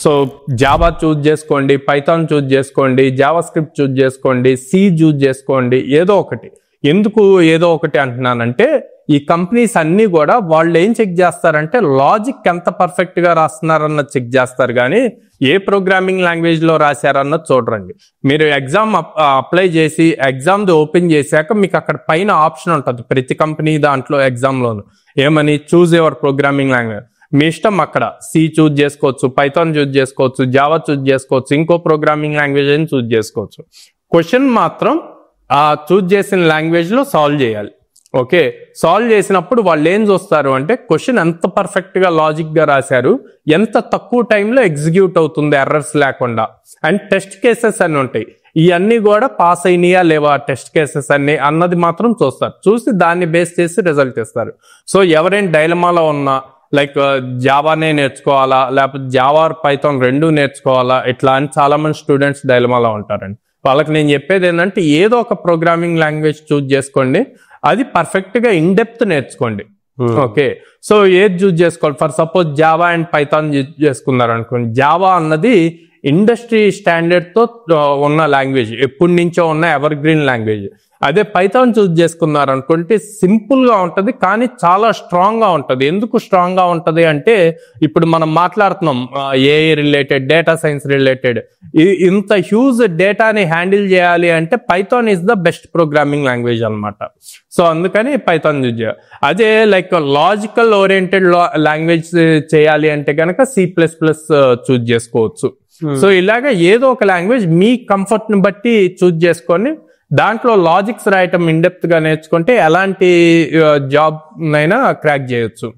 So Java choose చేసుకోండి, Python choose చేసుకోండి, Java script choose చేసుకోండి, సి చూజ్ చేసుకోండి, ఏదో ఒకటి. ఎందుకు ఏదో ఒకటి అంటున్నానంటే ఈ కంపెనీస్ అన్నీ కూడా వాళ్ళు ఏం చెక్ చేస్తారంటే లాజిక్ ఎంత పర్ఫెక్ట్గా రాస్తున్నారన్నది చెక్ చేస్తారు, కానీ ఏ ప్రోగ్రామింగ్ లాంగ్వేజ్లో రాశారన్నది చూడరండి. మీరు ఎగ్జామ్ అప్లై చేసి ఎగ్జామ్ది ఓపెన్ చేశాక మీకు అక్కడ పైన ఆప్షన్ ఉంటుంది ప్రతి కంపెనీ దాంట్లో ఎగ్జామ్లోను, ఏమని చూజ్ యువర్ ప్రోగ్రామింగ్ లాంగ్వేజ్. మీ ఇష్టం, అక్కడ సి చూజ్ చేసుకోవచ్చు, పైథాన్ చూజ్ చేసుకోవచ్చు, జావా చూజ్ చేసుకోవచ్చు, ఇంకో ప్రోగ్రామింగ్ లాంగ్వేజ్ అని చూజ్ చేసుకోవచ్చు. క్వశ్చన్ మాత్రం ఆ చూజ్ చేసిన లాంగ్వేజ్లో సాల్వ్ చేయాలి. ఓకే, సాల్వ్ చేసినప్పుడు వాళ్ళు ఏం చూస్తారు అంటే క్వశ్చన్ ఎంత పర్ఫెక్ట్గా లాజిక్గా రాశారు, ఎంత తక్కువ టైంలో ఎగ్జిక్యూట్ అవుతుంది ఎర్రర్స్ లేకుండా, అండ్ టెస్ట్ కేసెస్ అని ఉంటాయి. ఇవన్నీ కూడా పాస్ అయినాయా లేవా టెస్ట్ కేసెస్ అన్ని అన్నది మాత్రం చూస్తారు. చూసి దాన్ని బేస్ చేసి రిజల్ట్ ఇస్తారు. సో ఎవరైనా డైలమాలో ఉన్నా, లైక్ జావానే నేర్చుకోవాలా లేకపోతే జావా పైథాన్ రెండు నేర్చుకోవాలా, ఇట్లా అని చాలా మంది స్టూడెంట్స్ డైలమాలో ఉంటారండి. వాళ్ళకి నేను చెప్పేది ఏంటంటే ఏదో ఒక ప్రోగ్రామింగ్ లాంగ్వేజ్ చూజ్ చేసుకోండి, అది పర్ఫెక్ట్గా ఇన్ డెప్త్ నేర్చుకోండి. ఓకే, సో ఏది చూజ్ చేసుకోవాలి, for suppose Java and Python choose చేసుకున్నారు అనుకోండి. జావా అన్నది ఇండస్ట్రీ స్టాండర్డ్తో ఉన్న లాంగ్వేజ్, ఎప్పటి నుంచో ఉన్న ఎవర్ గ్రీన్ లాంగ్వేజ్. అదే పైథాన్ చూజ్ చేసుకున్నారు అనుకుంటే సింపుల్గా ఉంటుంది కానీ చాలా స్ట్రాంగ్గా ఉంటుంది. ఎందుకు స్ట్రాంగ్గా ఉంటుంది అంటే ఇప్పుడు మనం మాట్లాడుతున్నాం AI related, data science related, ఇంత హ్యూజ్ డేటాని హ్యాండిల్ చేయాలి అంటే Python is the best programming language అనమాట. సో అందుకని పైథాన్ చూజ్ చేయాలి. అదే లైక్ లాజికల్ ఓరియంటెడ్ లాంగ్వేజ్ చేయాలి అంటే కనుక C++ చూజ్ చేసుకోవచ్చు. సో ఇలాగ ఏదో ఒక లాంగ్వేజ్ మీ కంఫర్ట్ని బట్టి చూజ్ చేసుకొని దాంట్లో లాజిక్స్ రాయటం ఇన్ డెప్త్ గా నేర్చుకుంటే ఎలాంటి జాబ్ నైనా క్రాక్ చేయొచ్చు.